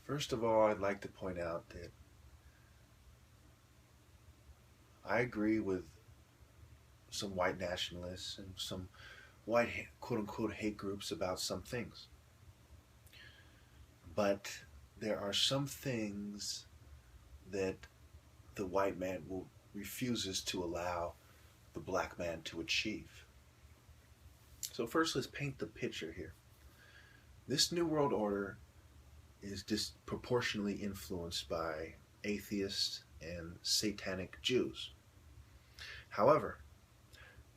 First of all, I'd like to point out that I agree with some white nationalists and some white quote unquote hate groups about some things. But there are some things that the white man refuses to allow the black man to achieve. So first, let's paint the picture here. This New World Order is disproportionately influenced by atheists and satanic Jews. However,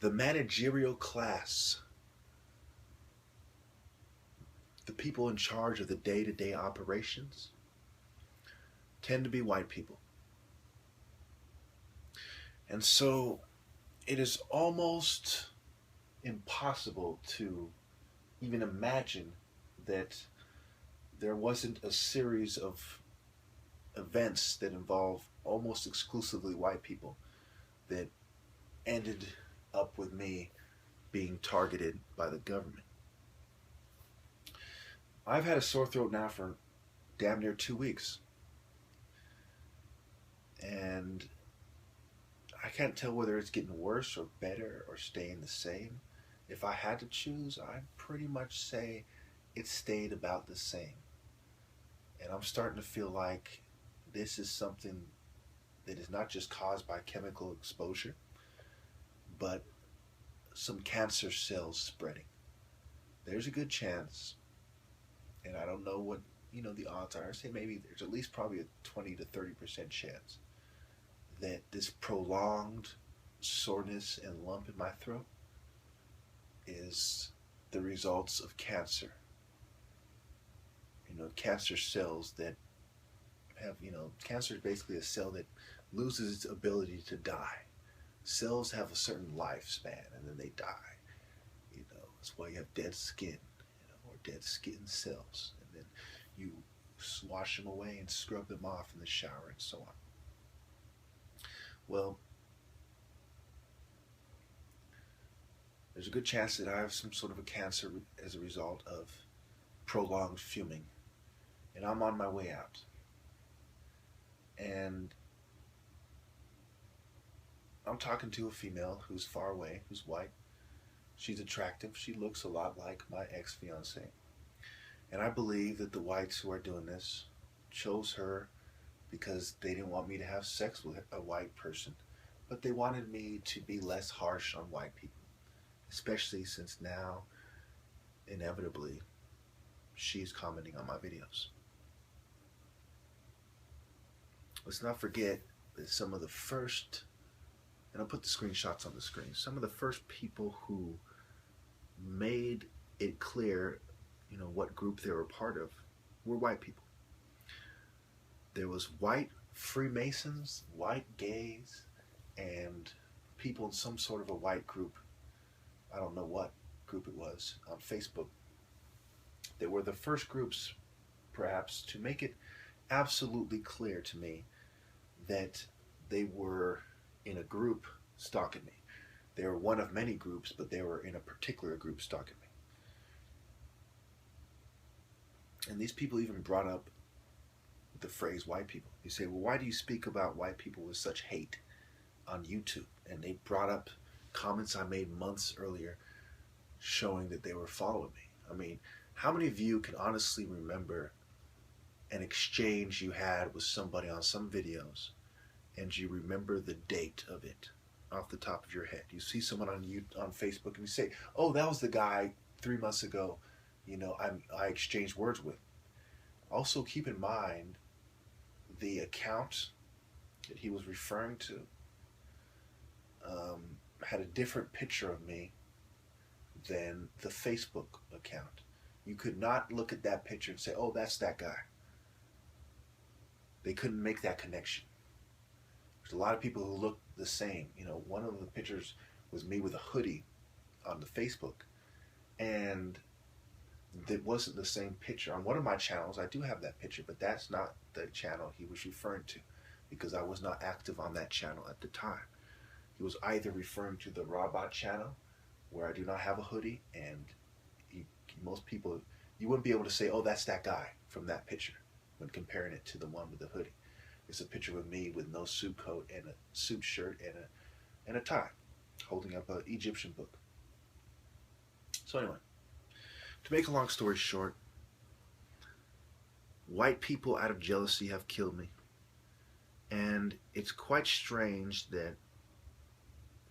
the managerial class, the people in charge of the day-to-day operations, tend to be white people. And so it is almost impossible to even imagine that there wasn't a series of events that involve almost exclusively white people that ended up with me being targeted by the government. I've had a sore throat now for damn near 2 weeks. And I can't tell whether it's getting worse or better or staying the same. If I had to choose, I'd pretty much say it stayed about the same. And I'm starting to feel like this is something that is not just caused by chemical exposure, but some cancer cells spreading. There's a good chance, and I don't know what the odds are. I say maybe there's at least probably a 20 to 30% chance that this prolonged soreness and lump in my throat is the results of cancer. Cancer cells that have, cancer is basically a cell that loses its ability to die. Cells have a certain lifespan and then they die. That's why you have dead skin, or dead skin cells. And then you wash them away and scrub them off in the shower and so on. Well, there's a good chance that I have some sort of a cancer as a result of prolonged fuming. And I'm on my way out. And I'm talking to a female who's far away, who's white. She's attractive. She looks a lot like my ex-fiance. And I believe that the whites who are doing this chose her because they didn't want me to have sex with a white person, but they wanted me to be less harsh on white people, especially since now, inevitably, she's commenting on my videos. Let's not forget that some of the first, and I'll put the screenshots on the screen, some of the first people who made it clear, what group they were part of were white people. There was white Freemasons, white gays, and people in some sort of a white group. I don't know what group it was on Facebook. They were the first groups, perhaps, to make it absolutely clear to me that they were in a group stalking me. They were one of many groups, but they were in a particular group stalking me. And these people even brought up the phrase white people. You say, well, why do you speak about white people with such hate on YouTube? And they brought up comments I made months earlier showing that they were following me. I mean, how many of you can honestly remember an exchange you had with somebody on some videos and you remember the date of it off the top of your head? You see someone on Facebook and you say, oh, that was the guy 3 months ago, I exchanged words with. Also keep in mind the account that he was referring to had a different picture of me than the Facebook account. You could not look at that picture and say, oh, that's that guy. They couldn't make that connection. There's a lot of people who look the same. One of the pictures was me with a hoodie on the Facebook, and it wasn't the same picture. On one of my channels, I do have that picture, but that's not the channel he was referring to because I was not active on that channel at the time. He was either referring to the Robot channel, where I do not have a hoodie, and most people, you wouldn't be able to say, oh, that's that guy from that picture. when comparing it to the one with the hoodie. It's a picture of me with no suit coat and a suit shirt and a tie, holding up an Egyptian book. So anyway, to make a long story short, white people out of jealousy have killed me. And it's quite strange that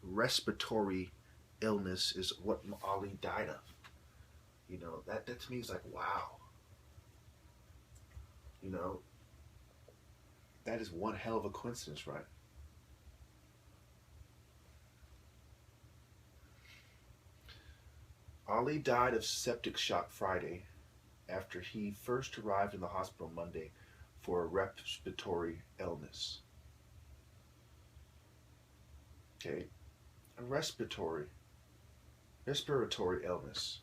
respiratory illness is what Ali died of. You know, that to me is like, wow. You know, that is one hell of a coincidence, right? Ali died of septic shock Friday after he first arrived in the hospital Monday for a respiratory illness. Okay, a respiratory illness.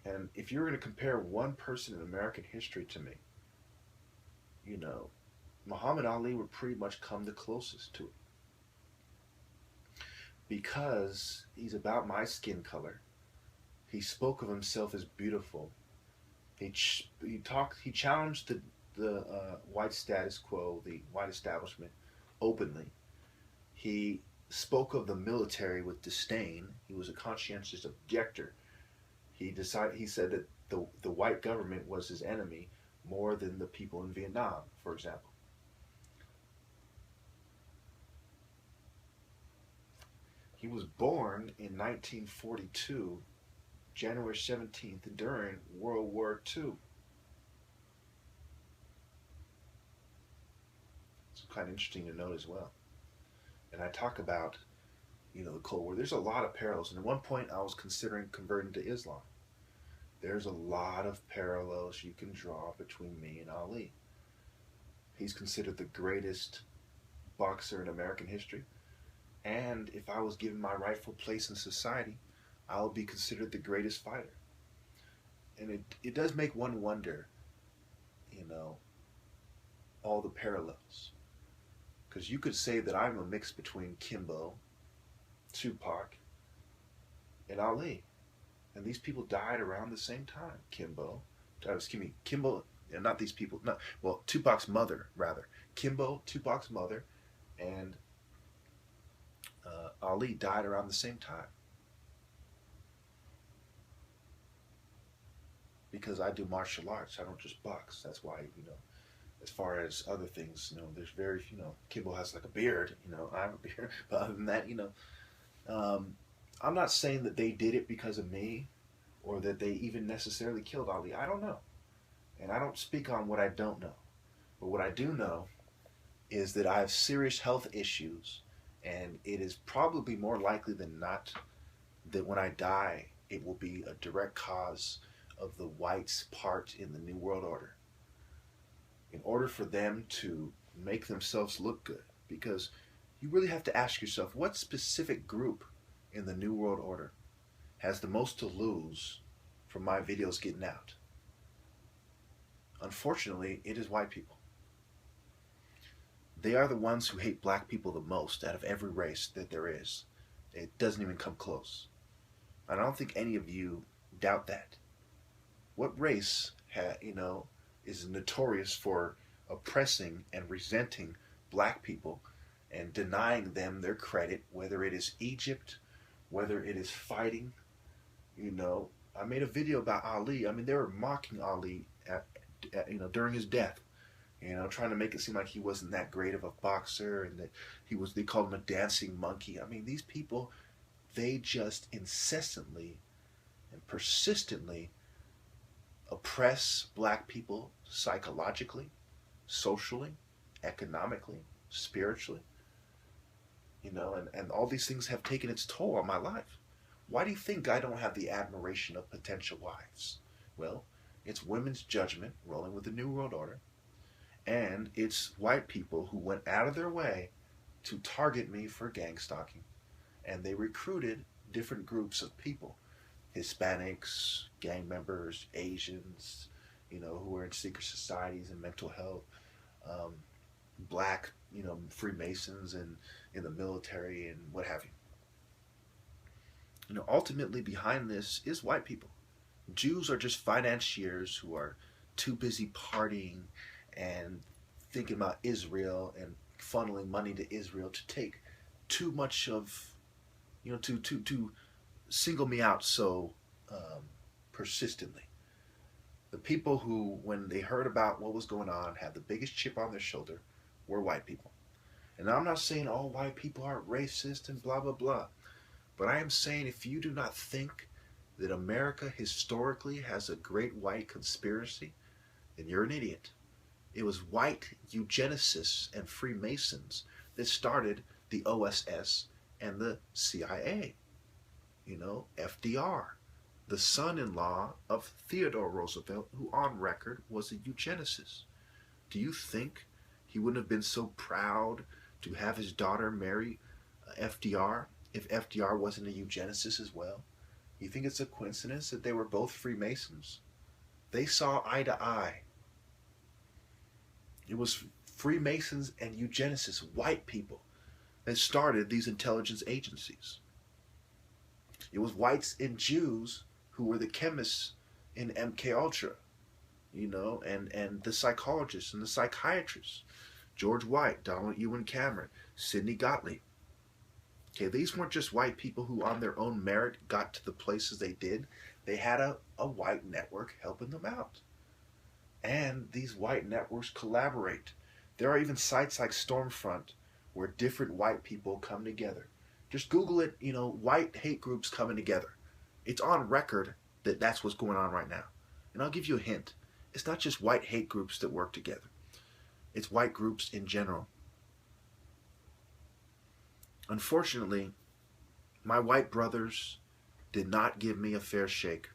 And if you're going to compare one person in American history to me, you know, Muhammad Ali would pretty much come the closest to it. Because he's about my skin color. He spoke of himself as beautiful. He challenged the white status quo, the white establishment, openly. He spoke of the military with disdain. He was a conscientious objector. He said that the white government was his enemy more than the people in Vietnam, for example. He was born in 1942, January 17th, during World War II. It's kind of interesting to note as well. And I talk about, you know, the Cold War. There's a lot of parallels. And at one point, I was considering converting to Islam. There's a lot of parallels you can draw between me and Ali. He's considered the greatest boxer in American history. And if I was given my rightful place in society, I would be considered the greatest fighter. And it does make one wonder, you know, all the parallels. Because you could say that I'm a mix between Kimbo, Tupac, and Ali. And these people died around the same time. Kimbo, not these people, Tupac's mother, rather. Kimbo, Tupac's mother, and Ali died around the same time. Because I do martial arts, I don't just box. That's why, you know, as far as other things, you know, there's very, you know, Kimbo has like a beard, you know, I have a beard, but other than that, you know, I'm not saying that they did it because of me, or that they even necessarily killed Ali. I don't know. And I don't speak on what I don't know. But what I do know is that I have serious health issues, and it is probably more likely than not that when I die, it will be a direct cause of the whites' part in the New World Order. In order for them to make themselves look good. Because you really have to ask yourself, what specific group in the New World Order has the most to lose from my videos getting out? Unfortunately, it is white people. They are the ones who hate black people the most out of every race that there is. It doesn't even come close. And I don't think any of you doubt that. What race, you know, is notorious for oppressing and resenting black people and denying them their credit, whether it is Egypt, whether it is fighting? You know, I made a video about Ali. I mean, they were mocking Ali you know, during his death. You know, trying to make it seem like he wasn't that great of a boxer, and that they called him a dancing monkey. I mean, these people, they just incessantly and persistently oppress black people psychologically, socially, economically, spiritually. You know, and all these things have taken its toll on my life. Why do you think I don't have the admiration of potential wives? Well, it's women's judgment rolling with the New World Order. And it's white people who went out of their way to target me for gang stalking. And they recruited different groups of people. Hispanics, gang members, Asians, you know, who were in secret societies and mental health, black, you know, Freemasons and in the military and what have you. You know, ultimately behind this is white people. Jews are just financiers who are too busy partying and thinking about Israel and funneling money to Israel to take too much of, to single me out so persistently. The people who, when they heard about what was going on, had the biggest chip on their shoulder were white people. And I'm not saying all white people are racist and blah, blah, blah. But I am saying if you do not think that America historically has a great white conspiracy, then you're an idiot. It was white eugenicists and Freemasons that started the OSS and the CIA. FDR, the son-in-law of Theodore Roosevelt, who on record was a eugenicist. Do you think he wouldn't have been so proud to have his daughter marry FDR if FDR wasn't a eugenicist as well? You think it's a coincidence that they were both Freemasons? They saw eye to eye. It was Freemasons and eugenicists, white people, that started these intelligence agencies. It was whites and Jews who were the chemists in MK Ultra, and the psychologists and the psychiatrists. George White, Donald Ewan Cameron, Sidney Gottlieb. Okay, these weren't just white people who on their own merit got to the places they did. They had a white network helping them out. And these white networks collaborate. There are even sites like Stormfront where different white people come together. Just Google it, white hate groups coming together. It's on record that that's what's going on right now. And I'll give you a hint. It's not just white hate groups that work together. It's white groups in general. Unfortunately, my white brothers did not give me a fair shake.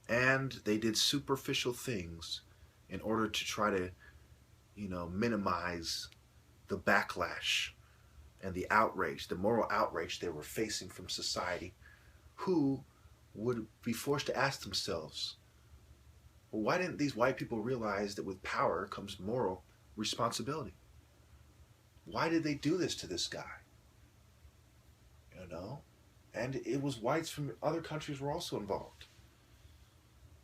And they did superficial things in order to try to, minimize the backlash and the outrage, the moral outrage they were facing from society, who would be forced to ask themselves, well, why didn't these white people realize that with power comes moral responsibility? Why did they do this to this guy? And it was whites from other countries were also involved.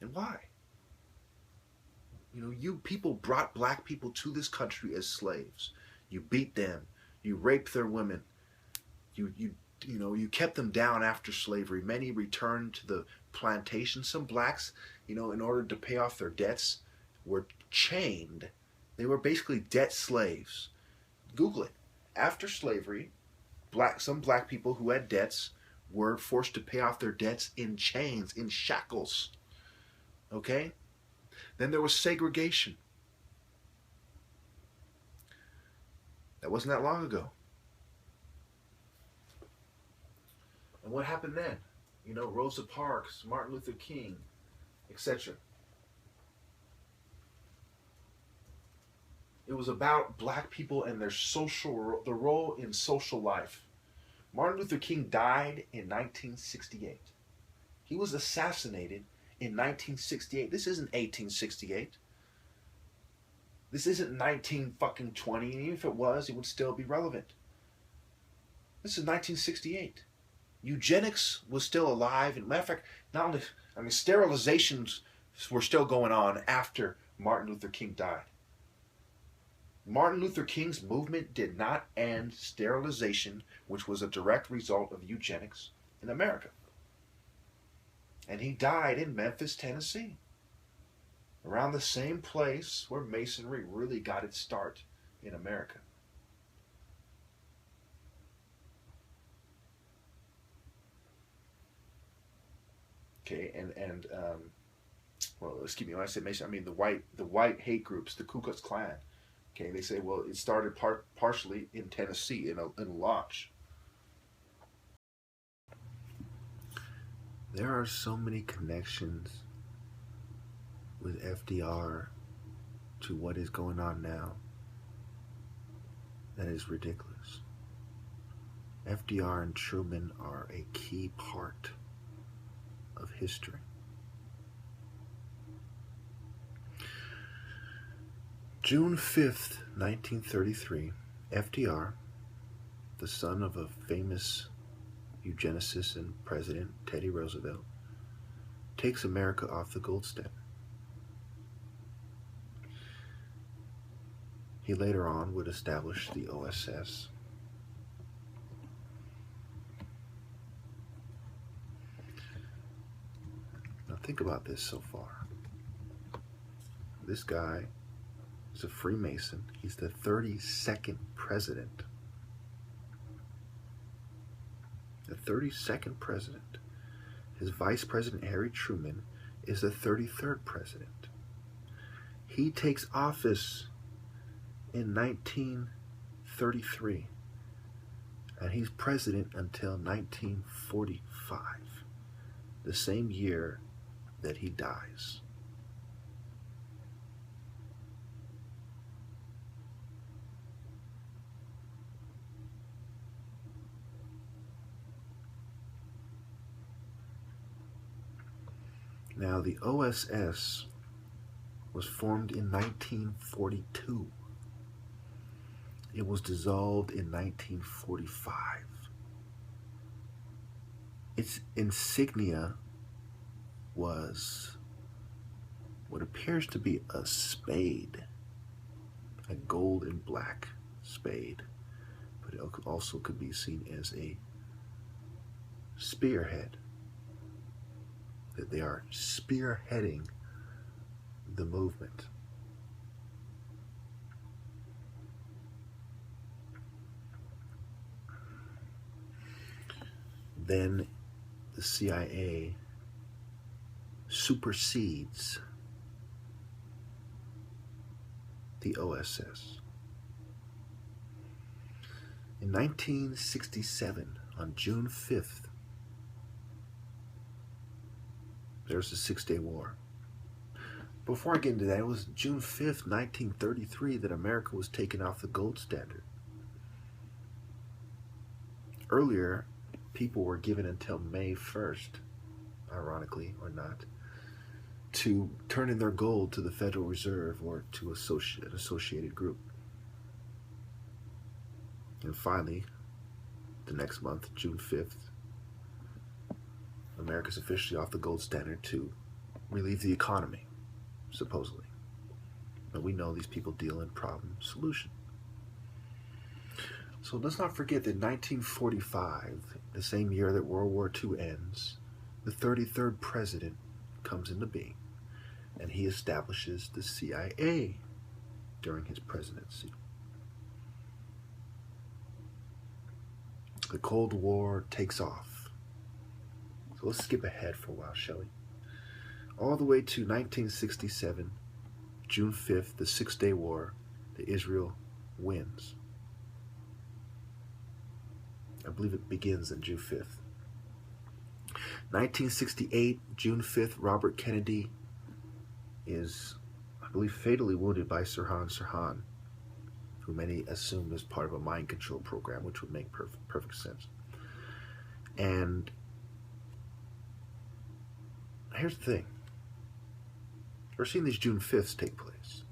And why? You people brought black people to this country as slaves. You beat them. You raped their women. You kept them down after slavery. Many returned to the plantation. Some blacks, in order to pay off their debts, were chained. They were basically debt slaves. Google it. After slavery, some black people who had debts were forced to pay off their debts in chains, in shackles. Okay? Then there was segregation. That wasn't that long ago. And what happened then? Rosa Parks, Martin Luther King, etc. It was about black people and their the role in social life. Martin Luther King died in 1968. He was assassinated in 1968. This isn't 1868. This isn't 1920. And even if it was, it would still be relevant. This is 1968. Eugenics was still alive. And matter of fact, sterilizations were still going on after Martin Luther King died. Martin Luther King's movement did not end sterilization, which was a direct result of eugenics in America. And he died in Memphis, Tennessee, around the same place where Masonry really got its start in America. Okay, excuse me, when I say Mason, I mean the white hate groups, the Ku Klux Klan. Okay, they say, well, it started partially in Tennessee in a lodge. There are so many connections with FDR to what is going on now that is ridiculous. FDR and Truman are a key part of history. June 5th, 1933, FDR, the son of a famous eugenicist and President Teddy Roosevelt, takes America off the gold standard. He later on would establish the OSS. Now think about this so far. This guy is a Freemason. He's the 32nd president. The 32nd president. His vice president, Harry Truman, is the 33rd president. He takes office in 1933, and he's president until 1945, the same year that he dies. Now, the OSS was formed in 1942. It was dissolved in 1945. Its insignia was what appears to be a spade, a gold and black spade, but it also could be seen as a spearhead, that they are spearheading the movement. Then the CIA supersedes the OSS. In 1967, on June 5th, there's the Six-Day War. Before I get into that, it was June 5th, 1933 that America was taken off the gold standard. Earlier, people were given until May 1st, ironically or not, to turn in their gold to the Federal Reserve or to an associated group. And finally, the next month, June 5th, America's officially off the gold standard to relieve the economy, supposedly. But we know these people deal in problem solution. So let's not forget that 1945, the same year that World War II ends, the 33rd president comes into being, and he establishes the CIA during his presidency. The Cold War takes off. So let's skip ahead for a while, shall we? All the way to 1967, June 5th, the Six-Day War, that Israel wins. I believe it begins on June 5th. 1968, June 5th, Robert Kennedy is, I believe, fatally wounded by Sirhan, who many assumed was part of a mind control program, which would make perfect sense. And here's the thing. We're seeing these June 5ths take place.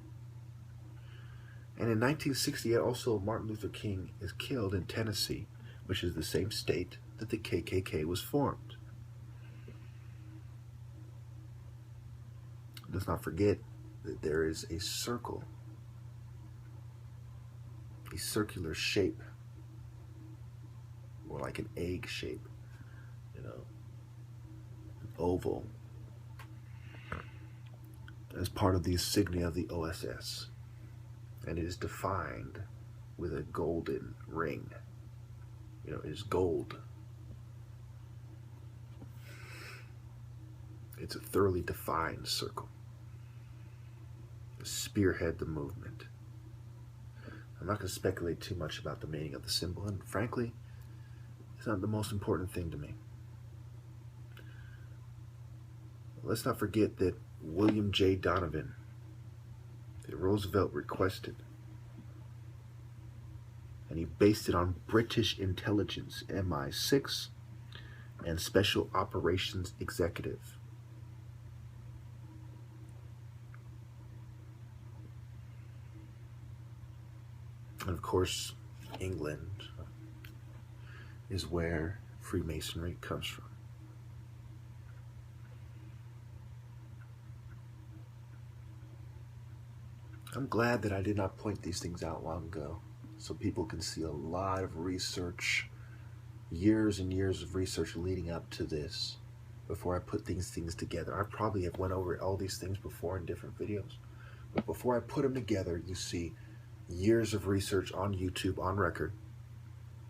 And in 1968, also, Martin Luther King is killed in Tennessee, which is the same state that the KKK was formed. Let's not forget that there is a circle, a circular shape, more like an egg shape, an oval, as part of the insignia of the OSS. And it is defined with a golden ring. It is gold. It's a thoroughly defined circle. Spearhead the movement. I'm not going to speculate too much about the meaning of the symbol, and frankly, it's not the most important thing to me. Let's not forget that William J. Donovan, that Roosevelt requested, and he based it on British intelligence, MI6, and Special Operations Executive. And of course, England is where Freemasonry comes from. I'm glad that I did not point these things out long ago, so people can see a lot of research, years and years of research leading up to this before I put these things together. I probably have went over all these things before in different videos, but before I put them together, you see years of research on YouTube on record,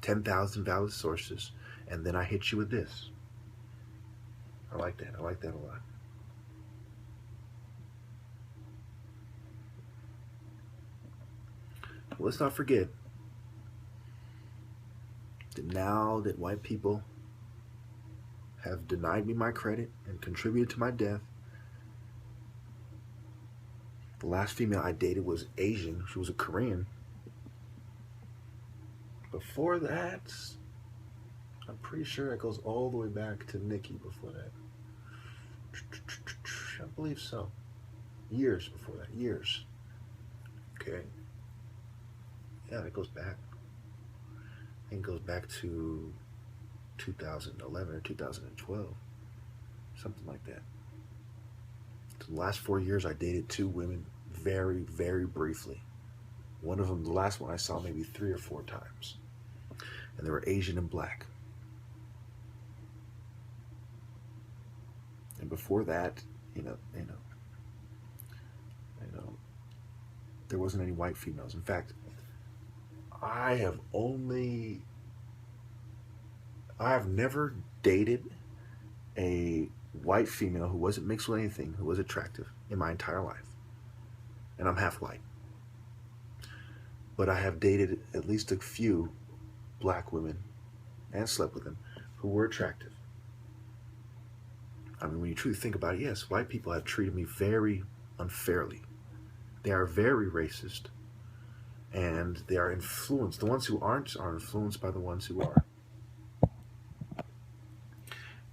10,000 valid sources, and then I hit you with this. I like that. I like that a lot. But let's not forget that now that white people have denied me my credit and contributed to my death, the last female I dated was Asian. She was a Korean. Before that, I'm pretty sure it goes all the way back to Nikki before that. I believe so. Years before that. Years. Okay. Yeah, it goes back. I think it goes back to 2011 or 2012. Something like that. The last 4 years I dated 2 women very, very briefly. One of them, the last one I saw maybe 3 or 4 times. And they were Asian and black. And before that, you know, there wasn't any white females. In fact, I have never dated a white female who wasn't mixed with anything, who was attractive in my entire life. And I'm half white. But I have dated at least a few black women and slept with them who were attractive. I mean, when you truly think about it, yes, white people have treated me very unfairly. They are very racist, and they are influenced. The ones who aren't are influenced by the ones who are.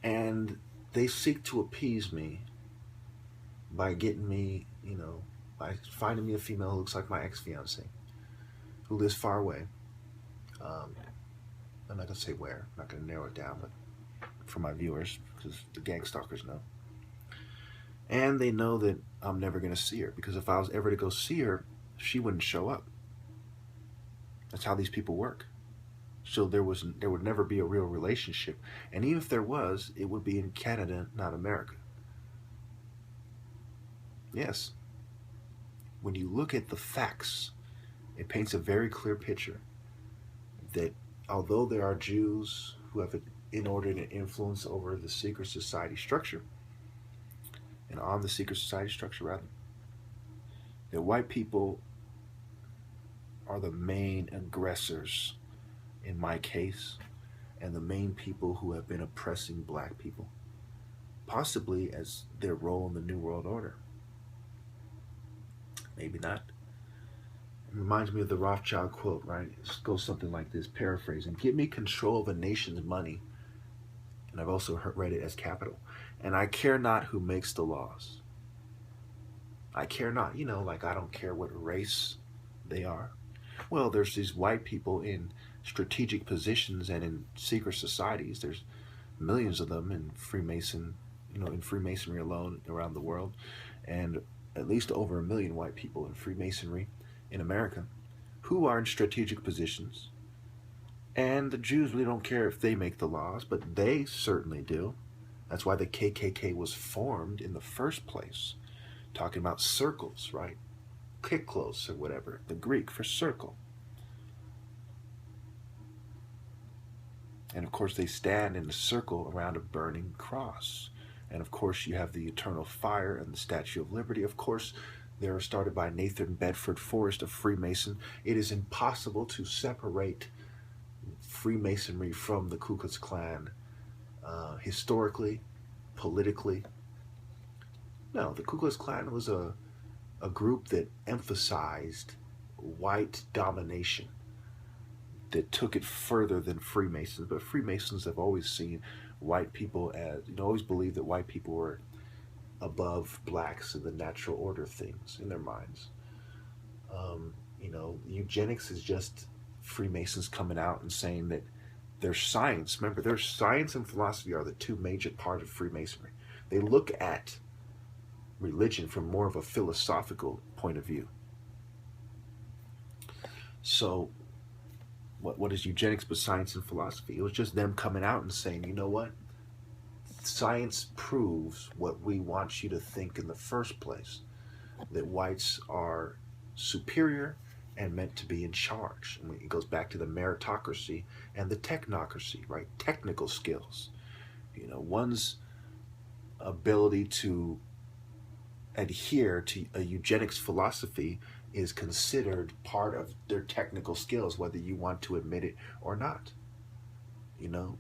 And they seek to appease me by getting me, by finding me a female who looks like my ex-fiance, who lives far away. I'm not going to say where. I'm not going to narrow it down, but for my viewers, because the gang stalkers know. And they know that I'm never going to see her, because if I was ever to go see her, she wouldn't show up. That's how these people work. So there would never be a real relationship. And even if there was, it would be in Canada, not America. Yes. When you look at the facts, it paints a very clear picture that although there are Jews who have an inordinate influence over the secret society structure, and on the secret society structure rather, that white people are the main aggressors in my case, and the main people who have been oppressing black people, possibly as their role in the New World Order. Maybe not. It reminds me of the Rothschild quote, right? It goes something like this, paraphrasing: "Give me control of a nation's money," and I've also read it as capital, "and I care not who makes the laws." I care not, like I don't care what race they are. Well, there's these white people in strategic positions and in secret societies. There's millions of them in in Freemasonry alone around the world, and at least over 1 million white people in Freemasonry in America who are in strategic positions. And the Jews really don't care if they make the laws, but they certainly do. That's why the KKK was formed in the first place, talking about circles, right? Kyklos or whatever, the Greek for circle. And of course they stand in a circle around a burning cross. And of course you have the eternal fire and the Statue of Liberty. Of course they were started by Nathan Bedford Forrest, a Freemason. It is impossible to separate Freemasonry from the Ku Klux Klan historically, politically. No, the Ku Klux Klan was a group that emphasized white domination, that took it further than Freemasons. But Freemasons have always seen white people as, always believed that white people were above blacks in the natural order of things in their minds. Eugenics is just Freemasons coming out and saying that their science, remember, their science and philosophy are the 2 major parts of Freemasonry. They look at religion from more of a philosophical point of view. So what is eugenics but science and philosophy? It was just them coming out and saying, you know what? Science proves what we want you to think in the first place, that whites are superior and meant to be in charge. And it goes back to the meritocracy and the technocracy, right? Technical skills. You know, one's ability to adhere to a eugenics philosophy is considered part of their technical skills, whether you want to admit it or not. You know,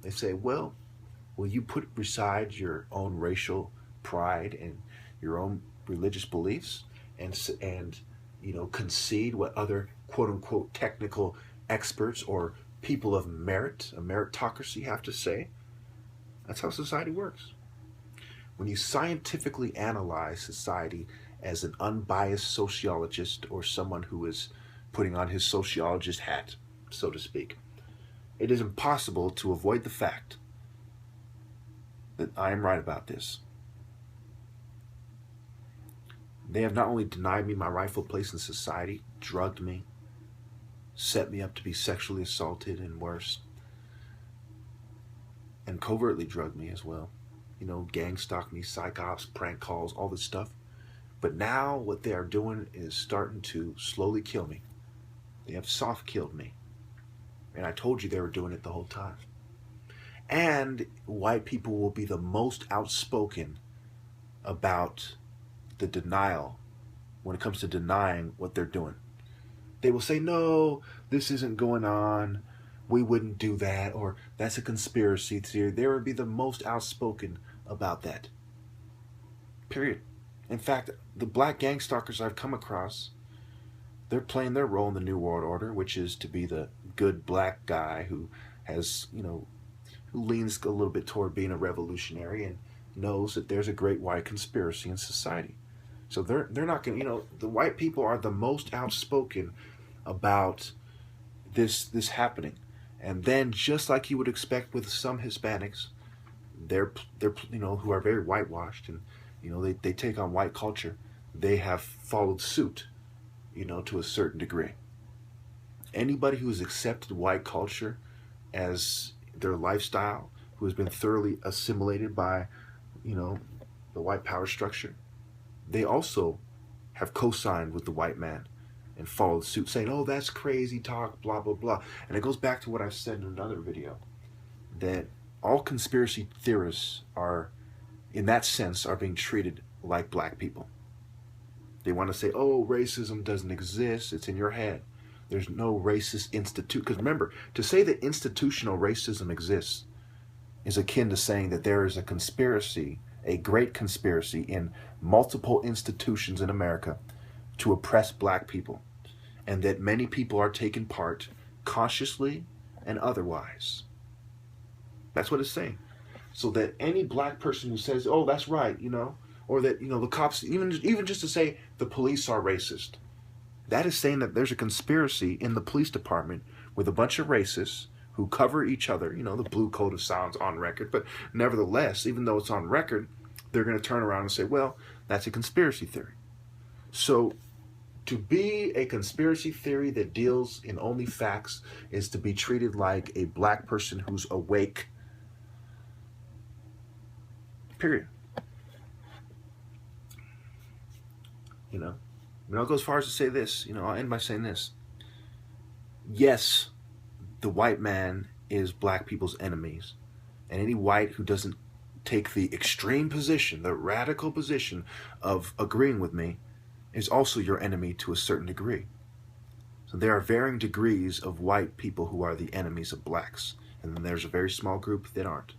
they say, well, will you put beside your own racial pride and your own religious beliefs and you know, concede what other quote unquote technical experts or people of merit, a meritocracy, have to say? That's how society works. When you scientifically analyze society as an unbiased sociologist or someone who is putting on his sociologist hat, so to speak, it is impossible to avoid the fact that I am right about this. They have not only denied me my rightful place in society, drugged me, set me up to be sexually assaulted and worse, and covertly drugged me as well. You know, gang stalked me, psych ops, prank calls, all this stuff. But now what they are doing is starting to slowly kill me. They have soft killed me. And I told you they were doing it the whole time. And white people will be the most outspoken about the denial when it comes to denying what they're doing. They will say, no, this isn't going on. We wouldn't do that, or that's a conspiracy theory. They would be the most outspoken about that. Period. In fact, the black gang stalkers I've come across, they're playing their role in the New World Order, which is to be the good black guy who has, you know, who leans a little bit toward being a revolutionary and knows that there's a great white conspiracy in society. So they're not going to, you know, the white people are the most outspoken about this happening. And then, just like you would expect with some Hispanics, they're you know, who are very whitewashed and, you know, they take on white culture. They have followed suit, you know, to a certain degree. Anybody who has accepted white culture as their lifestyle, who has been thoroughly assimilated by, you know, the white power structure, they also have co-signed with the white man and followed suit, saying, oh, that's crazy talk, blah, blah, blah. And it goes back to what I've said in another video, that all conspiracy theorists are, in that sense, are being treated like black people. They want to say, oh, racism doesn't exist, it's in your head. There's no racist institute. Because remember, to say that institutional racism exists is akin to saying that there is a conspiracy, a great conspiracy in multiple institutions in America to oppress black people, and that many people are taking part consciously and otherwise. That's what it's saying. So that any black person who says, oh, that's right, you know, or that, you know, the cops, even just to say the police are racist, that is saying that there's a conspiracy in the police department with a bunch of racists who cover each other. You know, the blue code of silence on record. But nevertheless, even though it's on record, they're going to turn around and say, well, that's a conspiracy theory. So to be a conspiracy theory that deals in only facts is to be treated like a black person who's awake. Period. You know, I mean, I'll go as far as to say this. You know, I'll end by saying this. Yes, the white man is black people's enemies. And any white who doesn't take the extreme position, the radical position of agreeing with me, is also your enemy to a certain degree. So there are varying degrees of white people who are the enemies of blacks. And then there's a very small group that aren't.